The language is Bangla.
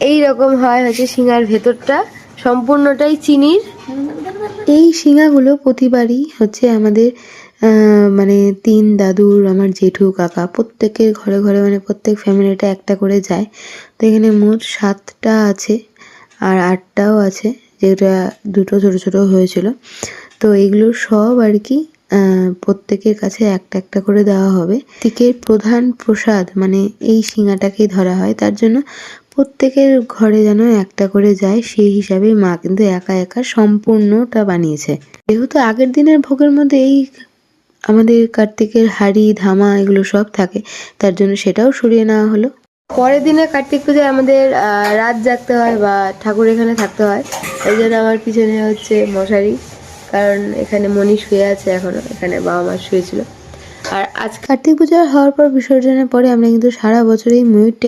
এই রকম হয় হচ্ছে শিঙার ভেতরটা সম্পূর্ণটাই চিনির। এই শিঙাগুলো প্রতিবারই হচ্ছে আমাদের মানে তিন দাদুর, আমার জেঠু, কাকা প্রত্যেকের ঘরে ঘরে, মানে প্রত্যেক ফ্যামিলিটা একটা করে যায়। তো এখানে মোট 7টা আছে, আর 8টাও আছে, যেটা দুটো ছোট ছোট হয়েছিল। তো এগুলো সব আর কি প্রত্যেকের কাছে একটা একটা করে দেওয়া হবে। প্রত্যেকের প্রধান প্রসাদ মানে এই শিঙাটাকেই ধরা হয়, তার জন্য প্রত্যেকের ঘরে যেন একটা করে যায়, সেই হিসাবে মা কিন্তু একা একা সম্পূর্ণটা বানিয়েছে। যেহেতু আগের দিনের ভোগের মধ্যে এই আমাদের কার্তিকের হাড়ি ধামা এগুলো সব থাকে, তার জন্য সেটাও সরিয়ে নেওয়া হলো। পরের দিনে কার্তিক পূজায় আমাদের রাত জাগতে হয় বা ঠাকুর এখানে থাকতে হয়। এই জন্য আমার পিছনে হচ্ছে মশারি, কারণ এখানে মনি শুয়ে আছে, এখনো এখানে বাবা মা শুয়েছিল। আর আজ কার্তিক পূজা হওয়ার পর, বিসর্জনের পরে আমরা কিন্তু সারা বছর এই ময়ূরটা